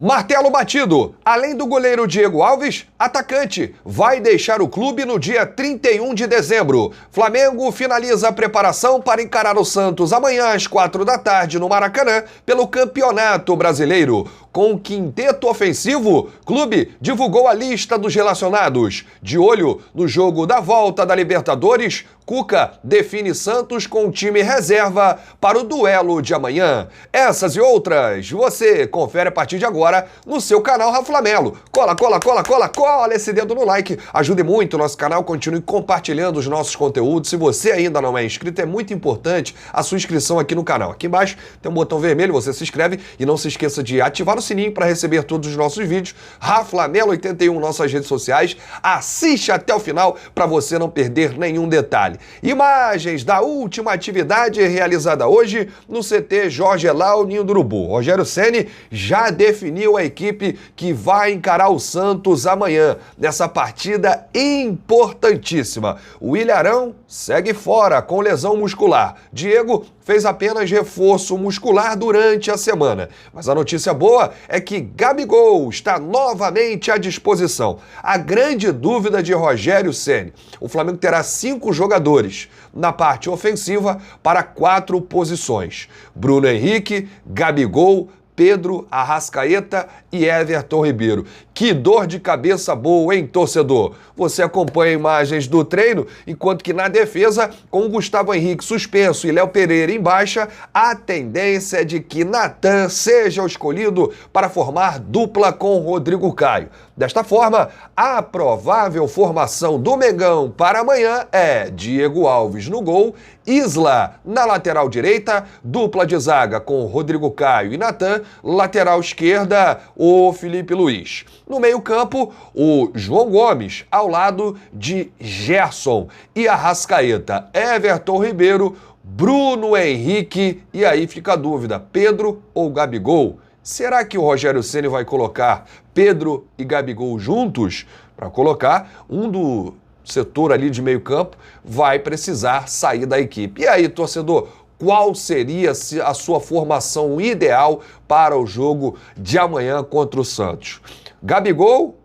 Martelo batido. Além do goleiro Diego Alves, atacante vai deixar o clube no dia 31 de dezembro. Flamengo finaliza a preparação para encarar o Santos amanhã às 4 da tarde no Maracanã pelo Campeonato Brasileiro. Com o quinteto ofensivo, clube divulgou a lista dos relacionados. De olho no jogo da volta da Libertadores, Cuca define Santos com o time reserva para o duelo de amanhã. Essas e outras você confere a partir de agora no seu canal Raflamelo. Cola esse dedo no like, ajude muito o nosso canal, continue compartilhando os nossos conteúdos. Se você ainda não é inscrito, é muito importante a sua inscrição aqui no canal. Aqui embaixo tem um botão vermelho, você se inscreve e não se esqueça de ativar o sininho para receber todos os nossos vídeos. Raflamelo81, nossas redes sociais. Assiste até o final para você não perder nenhum detalhe. Imagens da última atividade realizada hoje no CT Jorge Elal, Ninho do Urubu. Rogério Ceni já definiu a equipe que vai encarar o Santos amanhã, nessa partida importantíssima. O Ilharão segue fora com lesão muscular. Diego fez apenas reforço muscular durante a semana. Mas a notícia boa é que Gabigol está novamente à disposição. A grande dúvida de Rogério Ceni: o Flamengo terá 5 jogadores na parte ofensiva para 4 posições. Bruno Henrique, Gabigol, Pedro, Arrascaeta e Everton Ribeiro. Que dor de cabeça boa, hein, torcedor? Você acompanha imagens do treino, enquanto que na defesa, com o Gustavo Henrique suspenso e Léo Pereira em baixa, a tendência é de que Natan seja o escolhido para formar dupla com Rodrigo Caio. Desta forma, a provável formação do Mengão para amanhã é Diego Alves no gol, Isla na lateral direita, dupla de zaga com Rodrigo Caio e Natan, lateral esquerda, o Felipe Luiz. No meio-campo, o João Gomes, ao lado de Gerson e Arrascaeta, Everton Ribeiro, Bruno Henrique, e aí fica a dúvida: Pedro ou Gabigol? Será que o Rogério Ceni vai colocar Pedro e Gabigol juntos? Para colocar um do setor ali de meio-campo, vai precisar sair da equipe. E aí, torcedor, qual seria a sua formação ideal para o jogo de amanhã contra o Santos? Gabigol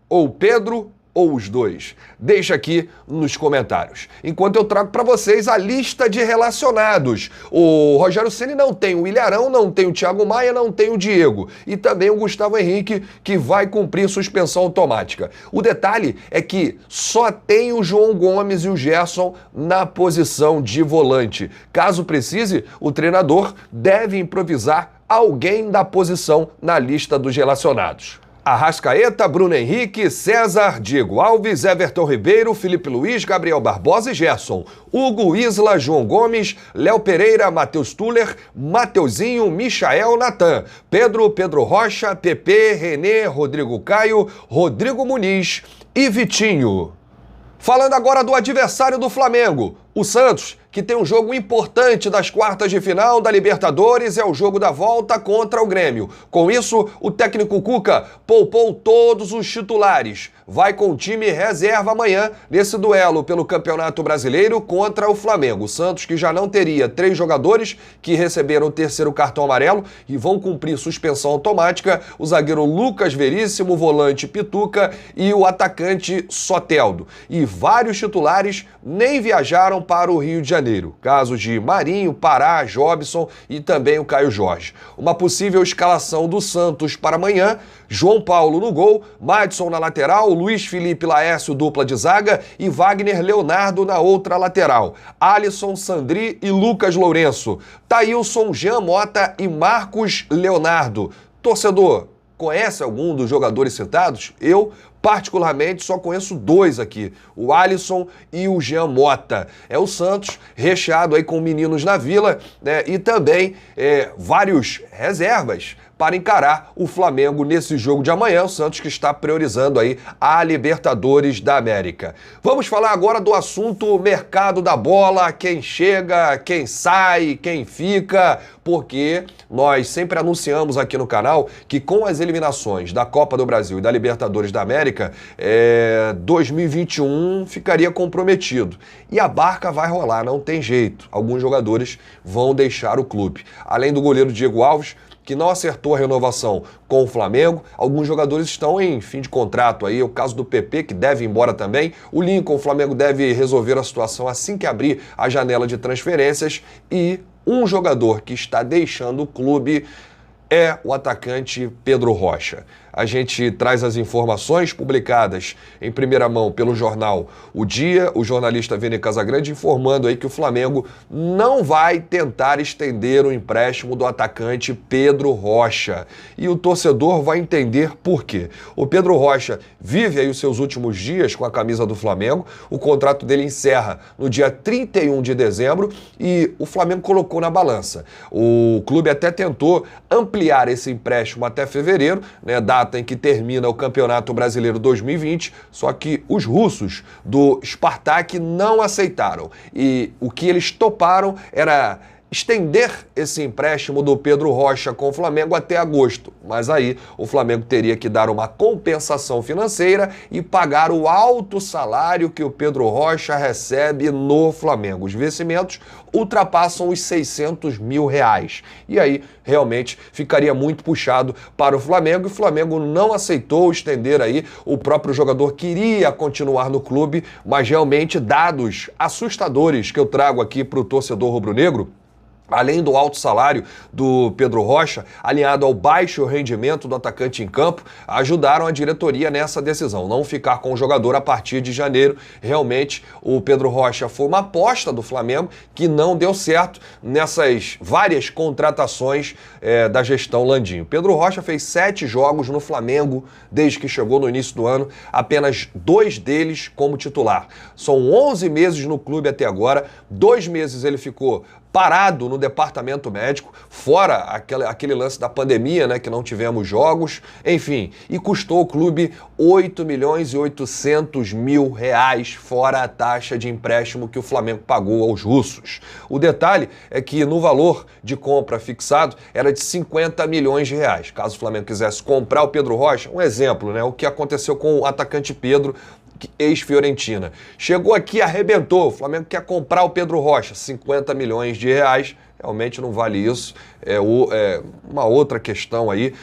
ou Pedro ou os dois? Deixa aqui nos comentários. Enquanto eu trago para vocês a lista de relacionados. O Rogério Ceni não tem o Ilharão, não tem o Thiago Maia, não tem o Diego. E também o Gustavo Henrique, que vai cumprir suspensão automática. O detalhe é que só tem o João Gomes e o Gerson na posição de volante. Caso precise, o treinador deve improvisar alguém da posição na lista dos relacionados. Arrascaeta, Bruno Henrique, César, Diego Alves, Everton Ribeiro, Felipe Luiz, Gabriel Barbosa e Gerson. Hugo, Isla, João Gomes, Léo Pereira, Matheus Tuller, Mateuzinho, Michael, Natan, Pedro Rocha, Pepe, René, Rodrigo Caio, Rodrigo Muniz e Vitinho. Falando agora do adversário do Flamengo, o Santos, que tem um jogo importante das quartas de final da Libertadores, é o jogo da volta contra o Grêmio. Com isso, o técnico Cuca poupou todos os titulares. Vai com o time reserva amanhã nesse duelo pelo Campeonato Brasileiro contra o Flamengo. O Santos, que já não teria 3 jogadores que receberam o 3º cartão amarelo e vão cumprir suspensão automática: o zagueiro Lucas Veríssimo, o volante Pituca e o atacante Soteldo. E vários titulares nem viajaram para o Rio de Janeiro. Casos de Marinho, Pará, Jobson e também o Caio Jorge. Uma possível escalação do Santos para amanhã: João Paulo no gol, Madison na lateral, Luiz Felipe Laércio dupla de zaga e Wagner Leonardo na outra lateral. Alisson, Sandri e Lucas Lourenço. Thailson, Jean Mota e Marcos Leonardo. Torcedor, conhece algum dos jogadores citados? Eu, particularmente, só conheço 2 aqui: o Alisson e o Jean Mota. É o Santos recheado aí com meninos na Vila, né? E também vários reservas para encarar o Flamengo nesse jogo de amanhã. O Santos que está priorizando aí a Libertadores da América. Vamos falar agora do assunto mercado da bola: quem chega, quem sai, quem fica, porque nós sempre anunciamos aqui no canal que com as eliminações da Copa do Brasil e da Libertadores da América, 2021 ficaria comprometido. E a barca vai rolar, não tem jeito. Alguns jogadores vão deixar o clube. Além do goleiro Diego Alves, que não acertou a renovação com o Flamengo. Alguns jogadores estão em fim de contrato aí, o caso do PP, que deve ir embora também. O Lincoln, o Flamengo deve resolver a situação assim que abrir a janela de transferências. E um jogador que está deixando o clube é o atacante Pedro Rocha. A gente traz as informações publicadas em primeira mão pelo jornal O Dia, o jornalista Vini Casagrande informando aí que o Flamengo não vai tentar estender o empréstimo do atacante Pedro Rocha. E o torcedor vai entender por quê. O Pedro Rocha vive aí os seus últimos dias com a camisa do Flamengo, o contrato dele encerra no dia 31 de dezembro e o Flamengo colocou na balança. O clube até tentou ampliar esse empréstimo até fevereiro, né, data em que termina o Campeonato Brasileiro 2020, só que os russos do Spartak não aceitaram. E o que eles toparam era estender esse empréstimo do Pedro Rocha com o Flamengo até agosto. Mas aí o Flamengo teria que dar uma compensação financeira e pagar o alto salário que o Pedro Rocha recebe no Flamengo. Os vencimentos ultrapassam os R$600 mil. E aí realmente ficaria muito puxado para o Flamengo. E o Flamengo não aceitou estender aí. O próprio jogador queria continuar no clube, mas realmente dados assustadores que eu trago aqui para o torcedor rubro-negro, além do alto salário do Pedro Rocha, alinhado ao baixo rendimento do atacante em campo, ajudaram a diretoria nessa decisão, não ficar com o jogador a partir de janeiro. Realmente, o Pedro Rocha foi uma aposta do Flamengo que não deu certo nessas várias contratações da gestão Landinho. Pedro Rocha fez 7 jogos no Flamengo desde que chegou no início do ano, apenas 2 deles como titular. São 11 meses no clube até agora, 2 meses ele ficou parado no departamento médico, fora aquele lance da pandemia, né, que não tivemos jogos, enfim, e custou o clube R$8.800 mil, fora a taxa de empréstimo que o Flamengo pagou aos russos. O detalhe é que no valor de compra fixado era de R$50 milhões. Caso o Flamengo quisesse comprar o Pedro Rocha, um exemplo, né, o que aconteceu com o atacante Pedro, ex-Fiorentina. Chegou aqui, arrebentou. O Flamengo quer comprar o Pedro Rocha, R$50 milhões. Realmente não vale isso. Uma outra questão aí.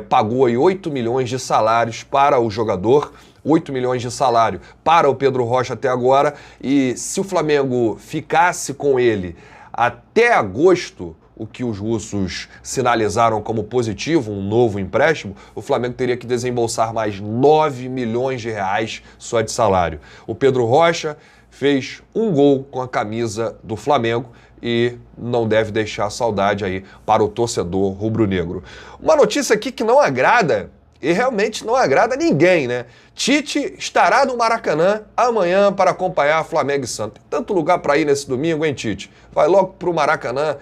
Pagou aí 8 milhões de salários para o jogador. 8 milhões de salário para o Pedro Rocha até agora. E se o Flamengo ficasse com ele até agosto, o que os russos sinalizaram como positivo, um novo empréstimo, o Flamengo teria que desembolsar mais 9 milhões de reais só de salário. O Pedro Rocha fez um gol com a camisa do Flamengo e não deve deixar saudade aí para o torcedor rubro-negro. Uma notícia aqui que não agrada, e realmente não agrada ninguém, né? Tite estará no Maracanã amanhã para acompanhar Flamengo e Santos. Tem tanto lugar para ir nesse domingo, hein, Tite? Vai logo pro Maracanã.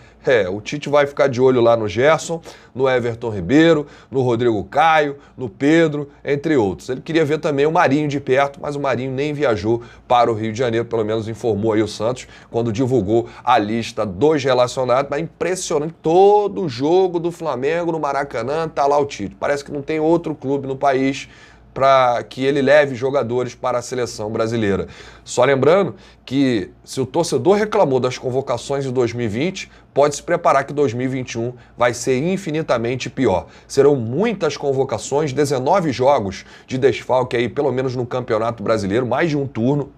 O Tite vai ficar de olho lá no Gerson, no Everton Ribeiro, no Rodrigo Caio, no Pedro, entre outros. Ele queria ver também o Marinho de perto, mas o Marinho nem viajou para o Rio de Janeiro, pelo menos informou aí o Santos, quando divulgou a lista dos relacionados. Mas impressionante, todo jogo do Flamengo no Maracanã tá lá o Tite. Parece que não tem outro clube no país para que ele leve jogadores para a seleção brasileira. Só lembrando que se o torcedor reclamou das convocações de 2020, pode se preparar que 2021 vai ser infinitamente pior. Serão muitas convocações, 19 jogos de desfalque aí, pelo menos no Campeonato Brasileiro, mais de um turno.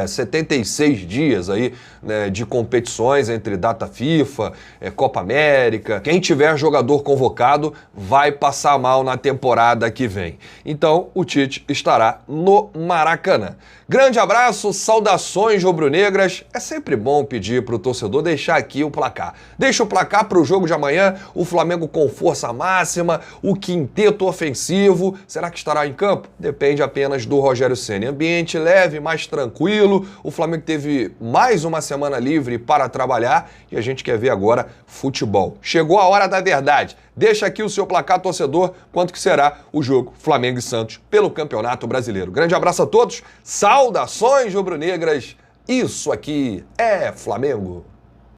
76 dias aí, né, de competições entre data FIFA, Copa América. Quem tiver jogador convocado vai passar mal na temporada que vem. Então, o Tite estará no Maracanã. Grande abraço, saudações rubro-negras. É sempre bom pedir para o torcedor deixar aqui o placar. Deixa o placar para o jogo de amanhã, o Flamengo com força máxima, o quinteto ofensivo. Será que estará em campo? Depende apenas do Rogério Ceni. Ambiente leve, mais tranquilo. O Flamengo teve mais uma semana livre para trabalhar e a gente quer ver agora futebol. Chegou a hora da verdade. Deixa aqui o seu placar, torcedor, quanto que será o jogo Flamengo e Santos pelo Campeonato Brasileiro. Grande abraço a todos, saudações rubro-negras, isso aqui é Flamengo.